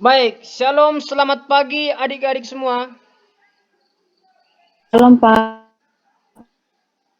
Baik, shalom, selamat pagi adik-adik semua. Shalom, Pak.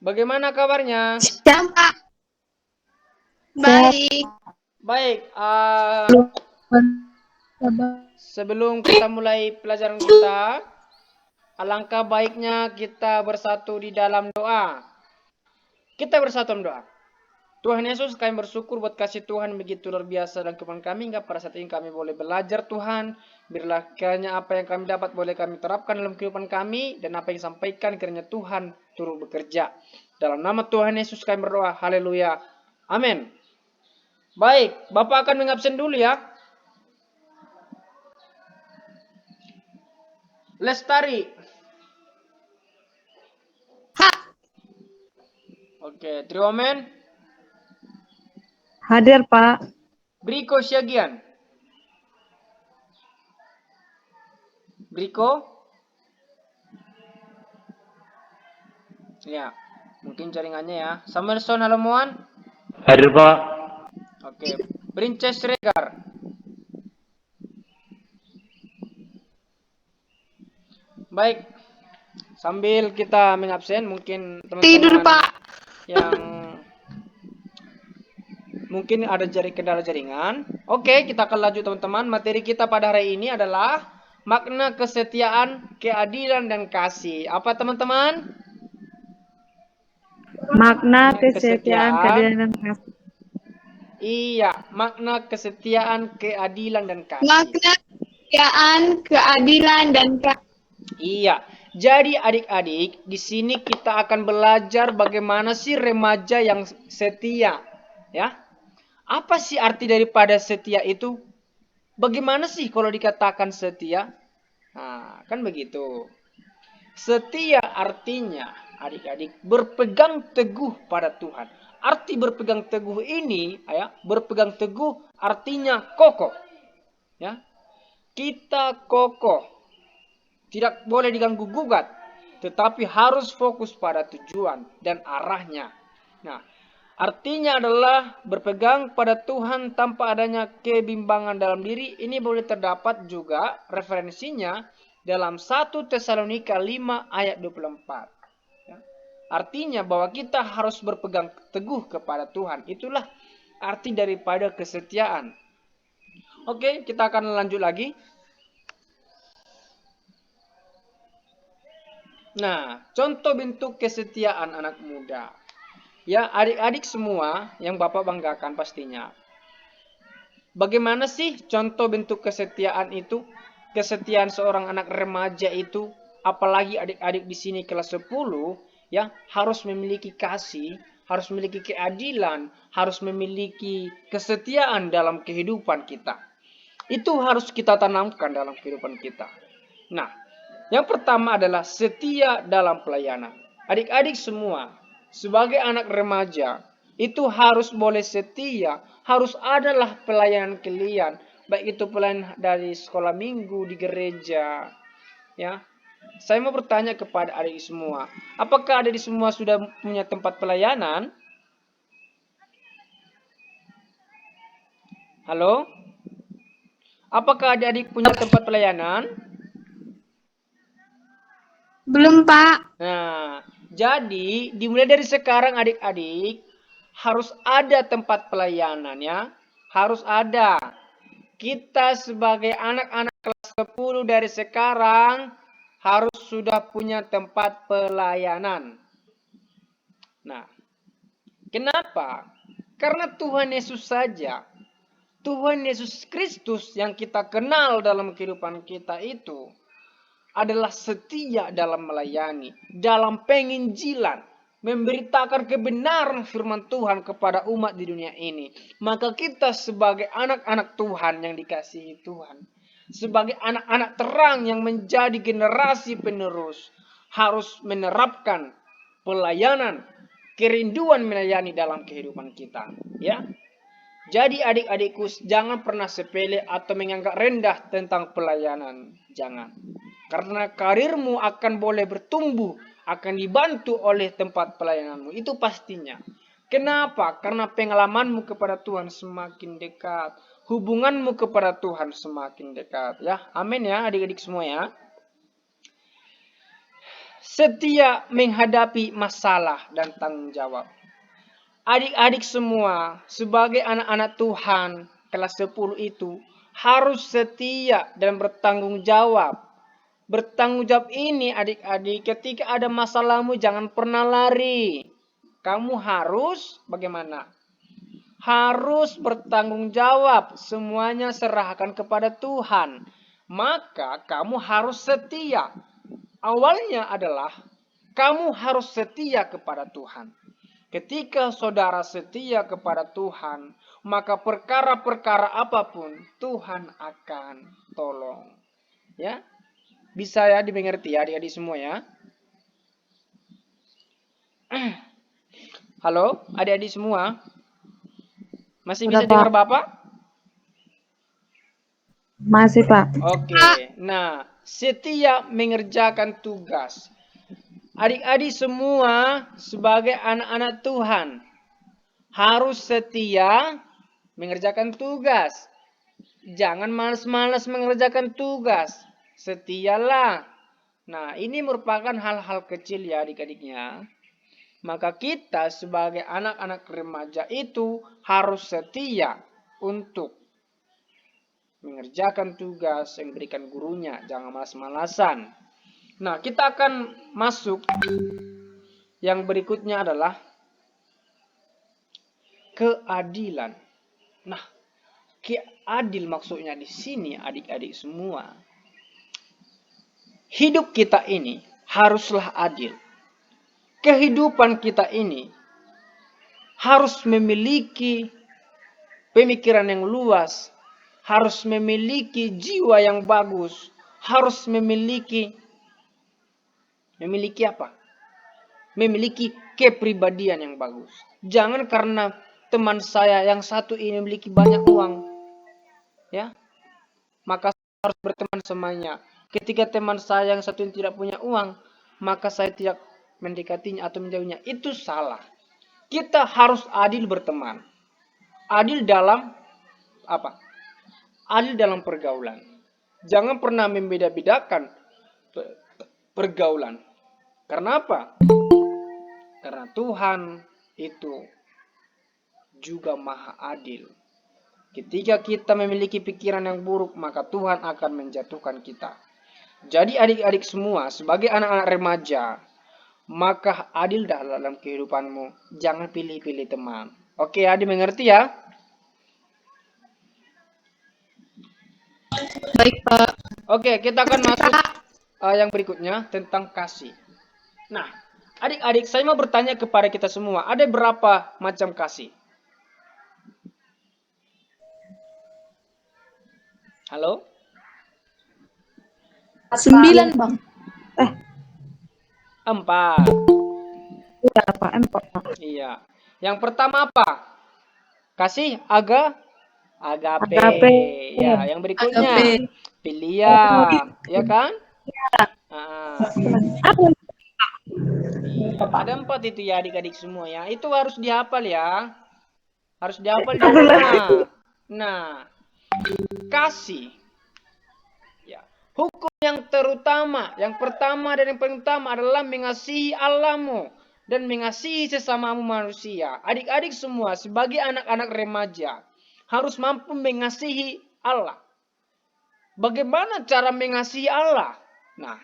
Bagaimana kabarnya? Siang, Pak. Sehat. Baik. Baik, Sabar. sebelum kita mulai pelajaran kita, alangkah baiknya kita bersatu di dalam doa. Kita bersatu dalam doa. Tuhan Yesus, kami bersyukur buat kasih Tuhan begitu luar biasa dan kepada kami hingga pada saat ini kami boleh belajar Tuhan. Berilah kiranya apa yang kami dapat boleh kami terapkan dalam kehidupan kami dan apa yang disampaikan kiranya Tuhan turut bekerja. Dalam nama Tuhan Yesus kami berdoa. Haleluya. Amin. Baik, Bapak akan mengabsen dulu ya. Lestari. Ha. Oke, Triomen. Hadir, Pak. Briko Syagian. Briko. Ya, mungkin jaringannya ya. Samuelson Halomuan. Hadir, Pak. Oke, Princess Regar. Baik, sambil kita mengabsen, mungkin Tidur, teman-teman Pak. yang mungkin ada kendala jaringan. Oke, kita akan lanjut teman-teman. Materi kita pada hari ini adalah makna kesetiaan, keadilan, dan kasih. Apa teman-teman? Makna kesetiaan, keadilan, dan kasih. Iya, makna kesetiaan, keadilan, dan kasih. Makna kesetiaan, keadilan, dan Iya. Jadi adik-adik, di sini kita akan belajar bagaimana sih remaja yang setia, ya. Apa sih arti daripada setia itu? Bagaimana sih kalau dikatakan setia? Nah, kan begitu. Setia artinya, adik-adik, berpegang teguh pada Tuhan. Arti berpegang teguh ini, ya, berpegang teguh artinya kokoh. Ya. Kita kokoh. Tidak boleh diganggu gugat, tetapi harus fokus pada tujuan dan arahnya. Nah, artinya adalah berpegang pada Tuhan tanpa adanya kebimbangan dalam diri. Ini boleh terdapat juga referensinya dalam 1 Tesalonika 5 ayat 24. Ya. Artinya bahwa kita harus berpegang teguh kepada Tuhan. Itulah arti daripada kesetiaan. Oke, kita akan lanjut lagi. Nah, contoh bentuk kesetiaan anak muda. Ya, adik-adik semua yang Bapak banggakan pastinya. Bagaimana sih contoh bentuk kesetiaan itu? Kesetiaan seorang anak remaja itu, apalagi adik-adik di sini kelas 10, ya, harus memiliki kasih, harus memiliki keadilan, harus memiliki kesetiaan dalam kehidupan kita. Itu harus kita tanamkan dalam kehidupan kita. Nah, yang pertama adalah setia dalam pelayanan. Adik-adik semua, sebagai anak remaja, itu harus boleh setia, harus adalah pelayanan kalian. Baik itu pelayanan dari sekolah minggu, di gereja. Ya, saya mau bertanya kepada adik semua, apakah adik semua sudah punya tempat pelayanan? Halo? Apakah adik-adik punya tempat pelayanan? Belum, Pak. Nah, jadi dimulai dari sekarang adik-adik harus ada tempat pelayanan ya. Harus ada. Kita sebagai anak-anak kelas 10 dari sekarang harus sudah punya tempat pelayanan. Nah, kenapa? Karena Tuhan Yesus saja. Tuhan Yesus Kristus yang kita kenal dalam kehidupan kita itu adalah setia dalam melayani, dalam penginjilan, memberitakan kebenaran firman Tuhan kepada umat di dunia ini. Maka kita sebagai anak-anak Tuhan yang dikasihi Tuhan, sebagai anak-anak terang yang menjadi generasi penerus, harus menerapkan pelayanan, kerinduan melayani dalam kehidupan kita, ya. Jadi adik-adikku, jangan pernah sepele atau menganggap rendah tentang pelayanan. Jangan. Karena karirmu akan boleh bertumbuh, akan dibantu oleh tempat pelayananmu. Itu pastinya. Kenapa? Karena pengalamanmu kepada Tuhan semakin dekat. Hubunganmu kepada Tuhan semakin dekat. Ya, amin ya adik-adik semua ya. Setia menghadapi masalah dan tanggung jawab. Adik-adik semua sebagai anak-anak Tuhan kelas 10 itu harus setia dan bertanggung jawab. Bertanggung jawab ini adik-adik ketika ada masalahmu jangan pernah lari. Kamu harus bagaimana? Harus bertanggung jawab. Semuanya serahkan kepada Tuhan. Maka kamu harus setia. Awalnya adalah kamu harus setia kepada Tuhan. Ketika saudara setia kepada Tuhan, maka perkara-perkara apapun Tuhan akan tolong. Ya, bisa ya dimengerti ya adik-adik semua ya. Halo, adik-adik semua. Masih bisa Ada, dengar Pak. Bapak? Masih, Pak. Oke. Nah, setia mengerjakan tugas. Adik-adik semua sebagai anak-anak Tuhan harus setia mengerjakan tugas. Jangan malas-malas mengerjakan tugas. Setialah. Nah, ini merupakan hal-hal kecil ya adik-adiknya. Maka kita sebagai anak-anak remaja itu harus setia untuk mengerjakan tugas yang diberikan gurunya. Jangan malas-malasan. Nah, kita akan masuk yang berikutnya adalah keadilan. Nah, adil maksudnya di sini adik-adik semua. Hidup kita ini haruslah adil. Kehidupan kita ini harus memiliki pemikiran yang luas, harus memiliki jiwa yang bagus, harus memiliki apa? Memiliki kepribadian yang bagus. Jangan karena teman saya yang satu ini memiliki banyak uang, ya, maka saya harus berteman semuanya. Ketika teman saya yang satu ini tidak punya uang, maka saya tidak mendekatinya atau menjauhnya. Itu salah. Kita harus adil berteman. Adil dalam apa? Adil dalam pergaulan. Jangan pernah membeda-bedakan pergaulan. Karena apa? Karena Tuhan itu juga maha adil. Ketika kita memiliki pikiran yang buruk, maka Tuhan akan menjatuhkan kita. Jadi adik-adik semua, sebagai anak-anak remaja, maka adil dalam kehidupanmu. Jangan pilih-pilih teman. Oke, adik mengerti ya? Baik, Pak. Oke, kita akan masuk yang berikutnya tentang kasih. Nah, adik-adik, saya mau bertanya kepada kita semua, ada berapa macam kasih? Halo? 9, Bang. 4. Iya, Pak. Empok, Pak. Iya. Yang pertama apa? Kasih agape. Agape. Ya, yang berikutnya Agape. filia, ya kan? Apa? Iya, ada 4 itu ya adik-adik semua ya. Itu harus dihafal ya. Harus dihafal di rumah. Nah, kasih. Ya. Hukum yang terutama, yang pertama dan yang paling utama adalah mengasihi Allahmu dan mengasihi sesamamu manusia. Adik-adik semua sebagai anak-anak remaja harus mampu mengasihi Allah. Bagaimana cara mengasihi Allah? Nah,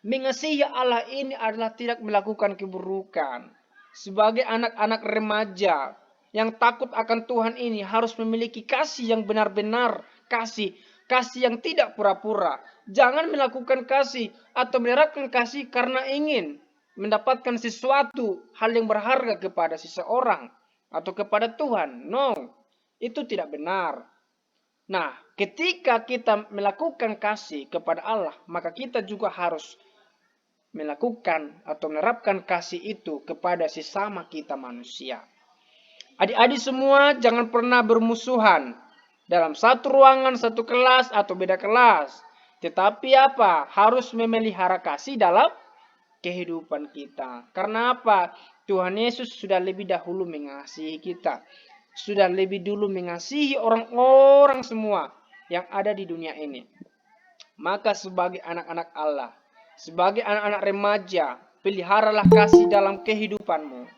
mengasihi Allah ini adalah tidak melakukan keburukan. Sebagai anak-anak remaja yang takut akan Tuhan ini harus memiliki kasih yang benar-benar kasih. Kasih yang tidak pura-pura. Jangan melakukan kasih atau menerapkan kasih karena ingin mendapatkan sesuatu hal yang berharga kepada seseorang atau kepada Tuhan. No, itu tidak benar. Nah, ketika kita melakukan kasih kepada Allah, maka kita juga harus melakukan atau menerapkan kasih itu kepada sesama kita manusia. Adik-adik semua jangan pernah bermusuhan dalam satu ruangan, satu kelas atau beda kelas. Tetapi apa? Harus memelihara kasih dalam kehidupan kita. Karena apa? Tuhan Yesus sudah lebih dahulu mengasihi kita. Sudah lebih dulu mengasihi orang-orang semua yang ada di dunia ini. Maka sebagai anak-anak Allah, sebagai anak-anak remaja, peliharalah kasih dalam kehidupanmu.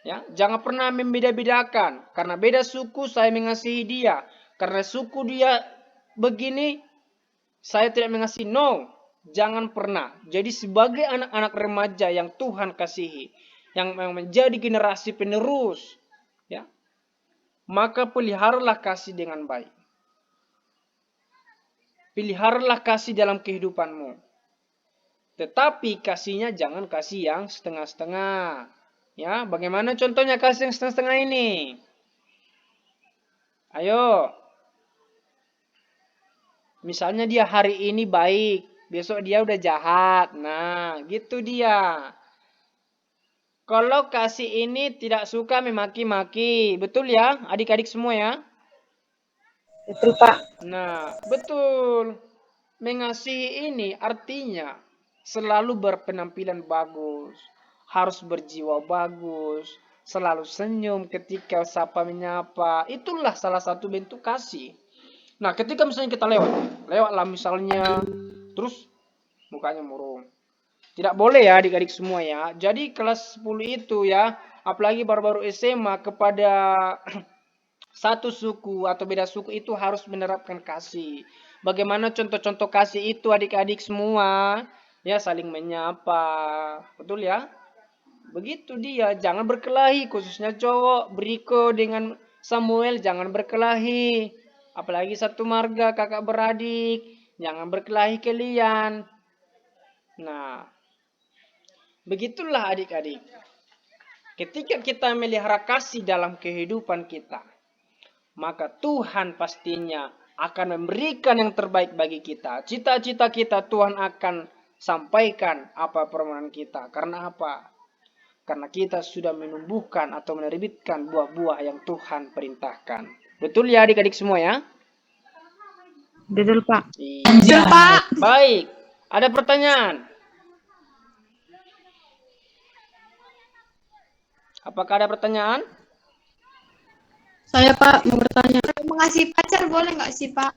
Ya, jangan pernah membeda-bedakan. Karena beda suku saya mengasihi dia. Karena suku dia begini saya tidak mengasihi. No, jangan pernah. Jadi sebagai anak-anak remaja yang Tuhan kasihi, yang menjadi generasi penerus, ya, maka peliharalah kasih dengan baik. Peliharalah kasih dalam kehidupanmu. Tetapi kasihnya jangan kasih yang setengah-setengah. Ya, bagaimana contohnya kasih yang setengah-setengah ini? Ayo. Misalnya dia hari ini baik, besok dia udah jahat. Nah, gitu dia. Kalau kasih ini tidak suka memaki-maki. Betul ya, adik-adik semua ya? Betul, Pak. Nah, betul. Mengasihi ini artinya selalu berpenampilan bagus, harus berjiwa bagus, selalu senyum ketika sapa menyapa. Itulah salah satu bentuk kasih. Nah, ketika misalnya kita lewatlah misalnya, terus mukanya murung. Tidak boleh ya adik-adik semua ya. Jadi kelas 10 itu ya, apalagi baru-baru SMA kepada satu suku atau beda suku itu harus menerapkan kasih. Bagaimana contoh-contoh kasih itu adik-adik semua? Ya saling menyapa. Betul ya? Begitu dia, jangan berkelahi khususnya cowok. Briko dengan Samuel jangan berkelahi. Apalagi satu marga kakak beradik, jangan berkelahi kalian. Nah, begitulah adik-adik. Ketika kita melihara kasih dalam kehidupan kita, maka Tuhan pastinya akan memberikan yang terbaik bagi kita. Cita-cita kita Tuhan akan sampaikan apa permohonan kita. Karena apa? Karena kita sudah menumbuhkan atau menerbitkan buah-buah yang Tuhan perintahkan. Betul ya adik-adik semua ya? Betul, Pak. Iya. Betul, Pak. Baik, ada pertanyaan? Apakah ada pertanyaan? Saya, Pak, mau bertanya. Mengasihi pacar boleh nggak sih, Pak?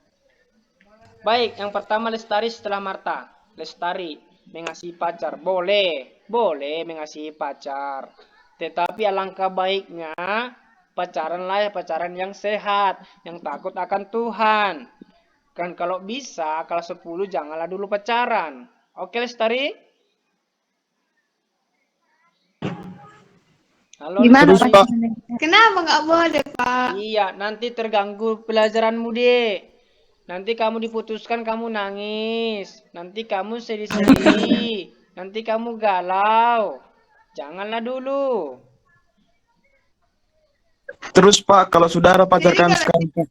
Baik, yang pertama Lestari setelah Marta. Lestari, mengasihi pacar. Boleh, boleh mengasihi pacar. Tetapi alangkah baiknya pacaranlah ya pacaran yang sehat, yang takut akan Tuhan. Kan kalau bisa, kalau 10 janganlah dulu pacaran. Oke Lestari? Halo, Gimana, Lestari? Pak? Kenapa nggak boleh, Pak? Iya, nanti terganggu pelajaranmu, Dek. Nanti kamu diputuskan, kamu nangis. Nanti kamu sedih-sedih. Nanti kamu galau. Janganlah dulu. Terus Pak, kalau saudara pacarkan Jadi, sekarang Pak,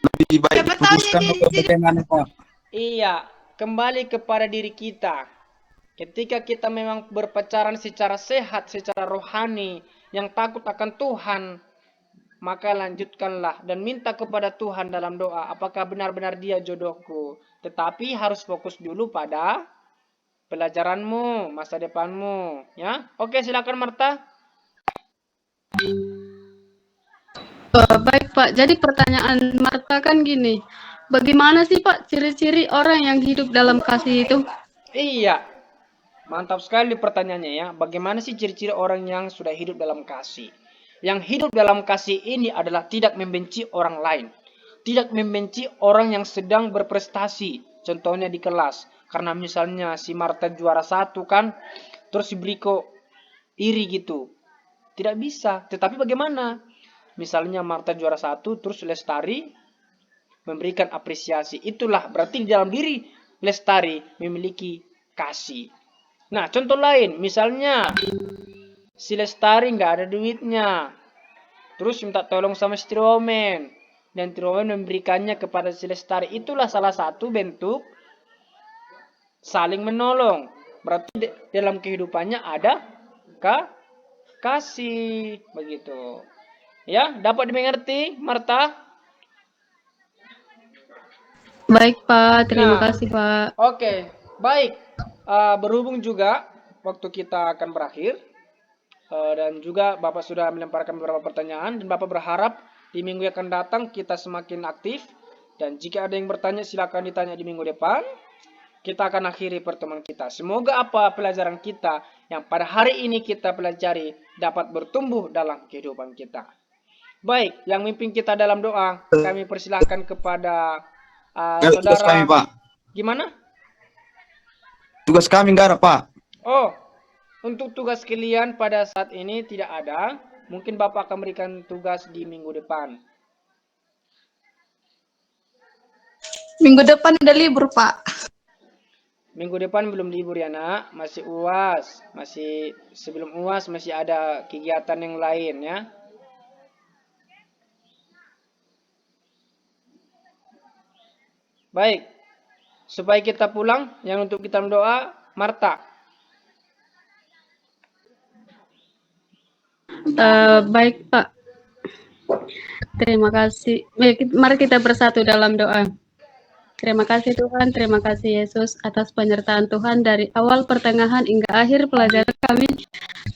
lebih baik siapa tahu diputuskan jadi- atau bagaimana Pak? Iya, kembali kepada diri kita. Ketika kita memang berpacaran secara sehat, secara rohani, yang takut akan Tuhan, maka lanjutkanlah dan minta kepada Tuhan dalam doa, apakah benar-benar dia jodohku. Tetapi harus fokus dulu pada pelajaranmu, masa depanmu, ya. Oke, silakan Marta. Baik Pak, jadi pertanyaan Marta kan gini, bagaimana sih Pak ciri-ciri orang yang hidup dalam kasih itu? Iya, mantap sekali pertanyaannya ya. Bagaimana sih ciri-ciri orang yang sudah hidup dalam kasih? Yang hidup dalam kasih ini adalah tidak membenci orang lain. Tidak membenci orang yang sedang berprestasi. Contohnya di kelas. Karena misalnya si Marta juara 1 kan, terus si Briko iri gitu. Tidak bisa. Tetapi bagaimana? Misalnya Marta juara 1, terus Lestari memberikan apresiasi. Itulah berarti di dalam diri Lestari memiliki kasih. Nah, contoh lain, misalnya si Lestari nggak ada duitnya, terus minta tolong sama si Triwomen, dan Triwomen memberikannya kepada si Lestari. Itulah salah satu bentuk saling menolong. Berarti dalam kehidupannya ada kasih, begitu. Ya, dapat dimengerti, Marta? Baik Pak, Nah, terima kasih Pak. Oke, baik. Berhubung juga waktu kita akan berakhir, Dan juga Bapak sudah melemparkan beberapa pertanyaan dan Bapak berharap di minggu yang akan datang kita semakin aktif. Dan jika ada yang bertanya silakan ditanya di minggu depan. Kita akan akhiri pertemuan kita. Semoga apa pelajaran kita yang pada hari ini kita pelajari dapat bertumbuh dalam kehidupan kita. Baik, yang mimpin kita dalam doa, kami persilahkan kepada Tugas kami, saudara. Pak. Gimana? Tugas kami enggak ada, Pak. Oh, untuk tugas kalian pada saat ini tidak ada. Mungkin Bapak akan berikan tugas di minggu depan. Minggu depan udah libur, Pak. Minggu depan belum libur ya nak, masih UAS, masih sebelum UAS masih ada kegiatan yang lain ya. Baik, supaya kita pulang, yang untuk kita berdoa, Marta. Baik Pak, terima kasih. Mari kita bersatu dalam doa. Terima kasih Tuhan, terima kasih Yesus atas penyertaan Tuhan dari awal, pertengahan, hingga akhir pelajaran kami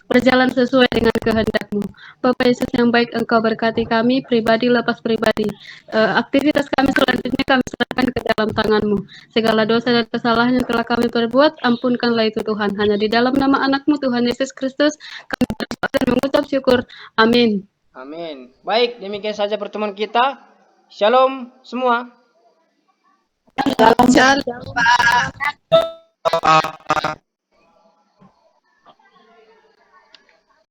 berjalan sesuai dengan kehendak-Mu. Bapak Yesus yang baik, Engkau berkati kami, pribadi lepas pribadi. Aktivitas kami selanjutnya kami serahkan ke dalam tangan-Mu. Segala dosa dan kesalahan yang telah kami perbuat, ampunkanlah itu Tuhan. Hanya di dalam nama anak-Mu Tuhan Yesus Kristus, kami berdoa dan mengucap syukur. Amin. Amin. Baik, demikian saja pertemuan kita. Shalom semua. Shalom, Pak.